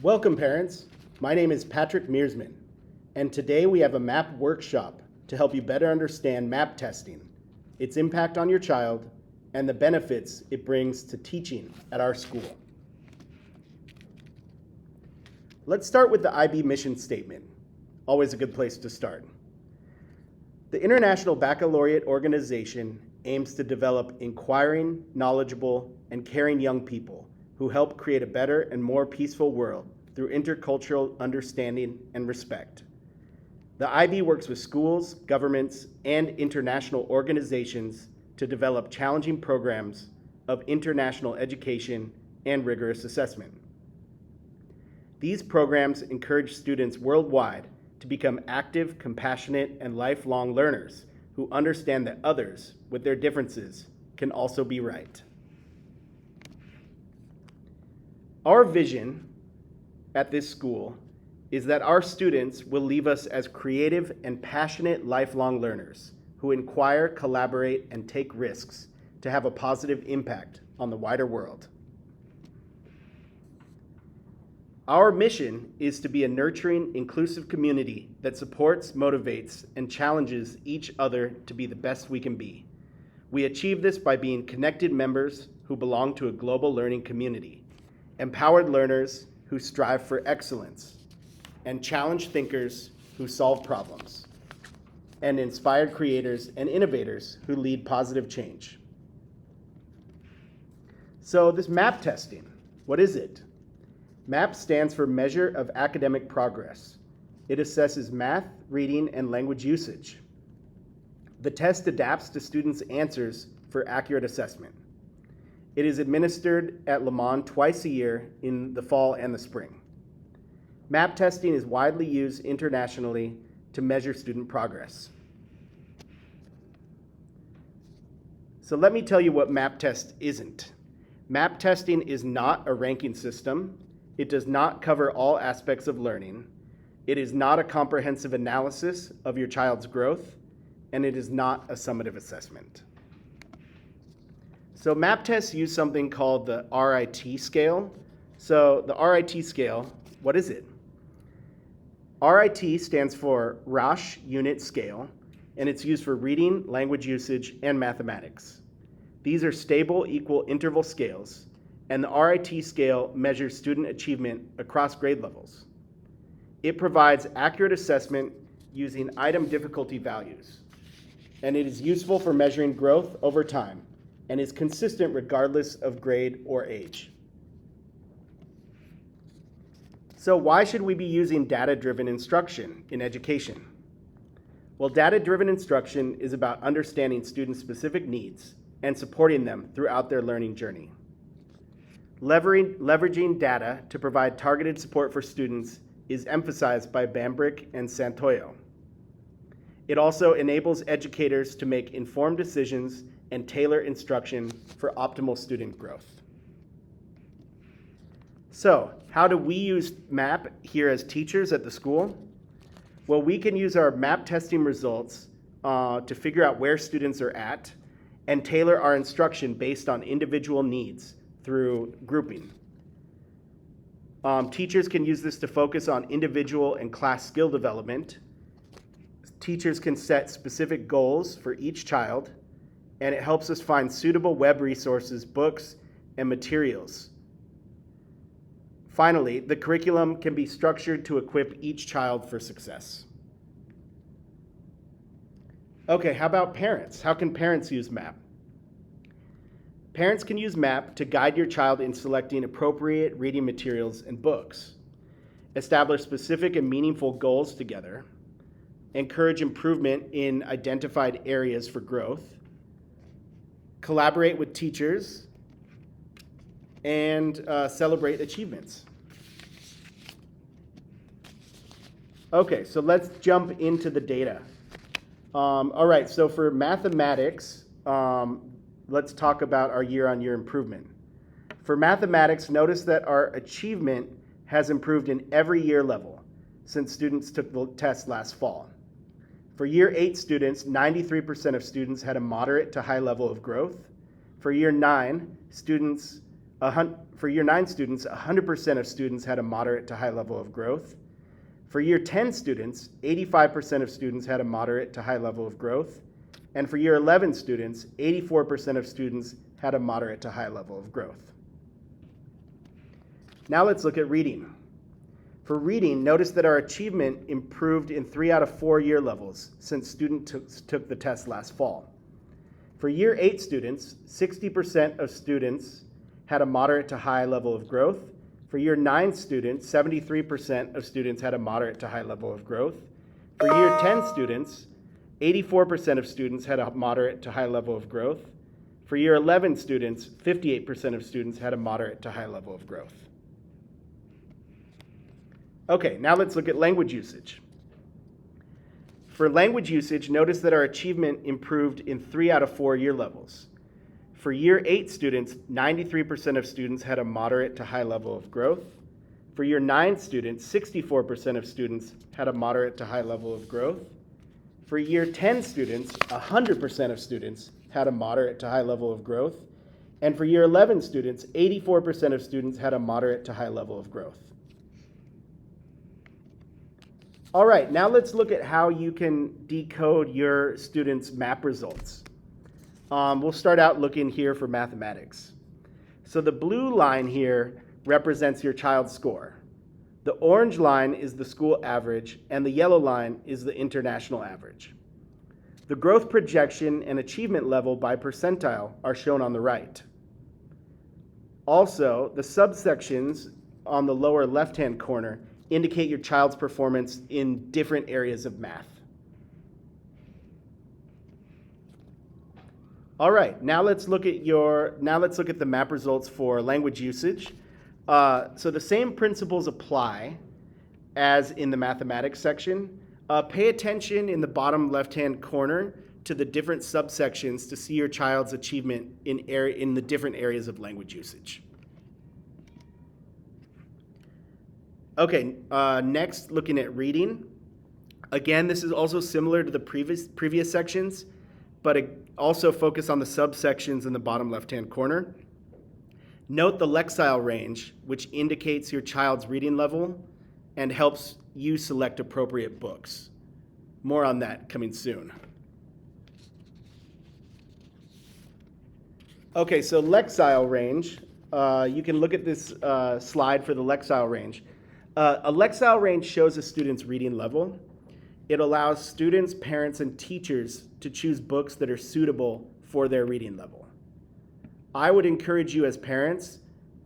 Welcome, parents. My name is Patrick Mearsman, and today we have a MAP workshop to help you better understand MAP testing, its impact on your child, and the benefits it brings to teaching at our school. Let's start with the IB mission statement. Always a good place to start. The International Baccalaureate Organization aims to develop inquiring, knowledgeable, and caring young people who help create a better and more peaceful world through intercultural understanding and respect. The IB works with schools, governments, and international organizations to develop challenging programs of international education and rigorous assessment. These programs encourage students worldwide to become active, compassionate, and lifelong learners who understand that others, with their differences, can also be right. Our vision at this school is that our students will leave us as creative and passionate lifelong learners who inquire, collaborate, and take risks to have a positive impact on the wider world. Our mission is to be a nurturing, inclusive community that supports, motivates, and challenges each other to be the best we can be. We achieve this by being connected members who belong to a global learning community, empowered learners who strive for excellence, and challenged thinkers who solve problems, and inspired creators and innovators who lead positive change. So this MAP testing, what is it? MAP stands for Measure of Academic Progress. It assesses math, reading, and language usage. The test adapts to students' answers for accurate assessment. It is administered at Le Mans twice a year in the fall and the spring. MAP testing is widely used internationally to measure student progress. So let me tell you what MAP test isn't. MAP testing is not a ranking system. It does not cover all aspects of learning. It is not a comprehensive analysis of your child's growth, and it is not a summative assessment. So MAP tests use something called the RIT Scale. So the RIT Scale, what is it? RIT stands for Rasch Unit Scale, and it's used for reading, language usage, and mathematics. These are stable, equal interval scales, and the RIT scale measures student achievement across grade levels. It provides accurate assessment using item difficulty values, and it is useful for measuring growth over time and is consistent regardless of grade or age. So why should we be using data-driven instruction in education? Well, data-driven instruction is about understanding students' specific needs and supporting them throughout their learning journey. Leveraging data to provide targeted support for students is emphasized by Bambrick and Santoyo. It also enables educators to make informed decisions and tailor instruction for optimal student growth. So, how do we use MAP here as teachers at the school? Well, we can use our MAP testing results to figure out where students are at and tailor our instruction based on individual needs through grouping. Teachers can use this to focus on individual and class skill development. Teachers can set specific goals for each child, and it helps us find suitable web resources, books, and materials. Finally, the curriculum can be structured to equip each child for success. Okay, how about parents? How can parents use MAP? Parents can use MAP to guide your child in selecting appropriate reading materials and books, establish specific and meaningful goals together, encourage improvement in identified areas for growth, collaborate with teachers, and celebrate achievements. Okay, so let's jump into the data. All right, so for mathematics, let's talk about our year-on-year improvement. For mathematics, notice that our achievement has improved in every year level since students took the test last fall. For year 8 students, 93% of students had a moderate to high level of growth. For year 9, students For year 9 students, 100% of students had a moderate to high level of growth. For year 10 students, 85% of students had a moderate to high level of growth. And for year 11 students, 84% of students had a moderate to high level of growth. Now let's look at reading. For reading, notice that our achievement improved in 3 out of 4 year levels since students took the test last fall. For year 8 students, 60% of students had a moderate to high level of growth. For year 9 students, 73% of students had a moderate to high level of growth. For year 10 students, 84% of students had a moderate to high level of growth. For year 11 students, 58% of students had a moderate to high level of growth. Okay, now let's look at language usage. For language usage, notice that our achievement improved in 3 out of 4 year levels. For year 8 students, 93% of students had a moderate to high level of growth. For year 9 students, 64% of students had a moderate to high level of growth. For year 10 students, 100% of students had a moderate to high level of growth. And for year 11 students, 84% of students had a moderate to high level of growth. All right, now let's look at how you can decode your students' map results. We'll start out looking here for mathematics. So the blue line here represents your child's score. The orange line is the school average, and the yellow line is the international average. The growth projection and achievement level by percentile are shown on the right. Also, the subsections on the lower left-hand corner indicate your child's performance in different areas of math. All right, now let's look at the map results for language usage. So the same principles apply as in the mathematics section. Pay attention in the bottom left-hand corner to the different subsections to see your child's achievement in the different areas of language usage. Okay, next, looking at reading. Again, this is also similar to the previous sections, but also focus on the subsections in the bottom left-hand corner. Note the Lexile range, which indicates your child's reading level and helps you select appropriate books. More on that coming soon. Okay, so Lexile range. You can look at this slide for the Lexile range. A Lexile range shows a student's reading level. It allows students, parents, and teachers to choose books that are suitable for their reading level. I would encourage you as parents,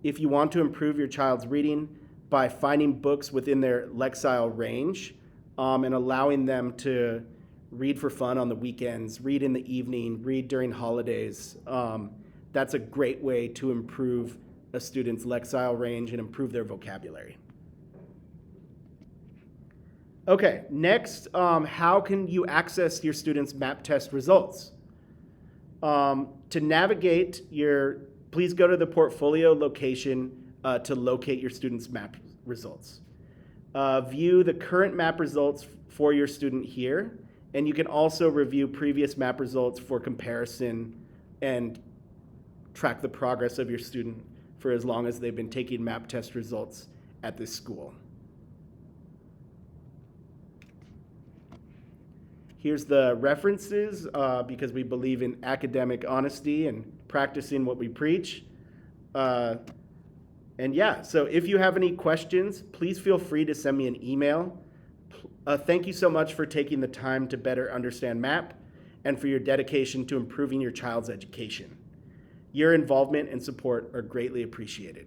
if you want to improve your child's reading, by finding books within their Lexile range and allowing them to read for fun on the weekends, read in the evening, read during holidays. That's a great way to improve a student's Lexile range and improve their vocabulary. Okay, next, how can you access your students' map test results? To navigate please go to the portfolio location to locate your students' map results. View the current map results for your student here, and you can also review previous map results for comparison and track the progress of your student for as long as they've been taking map test results at this school. Here's the references because we believe in academic honesty and practicing what we preach. And yeah, so if you have any questions, please feel free to send me an email. Thank you so much for taking the time to better understand MAP and for your dedication to improving your child's education. Your involvement and support are greatly appreciated.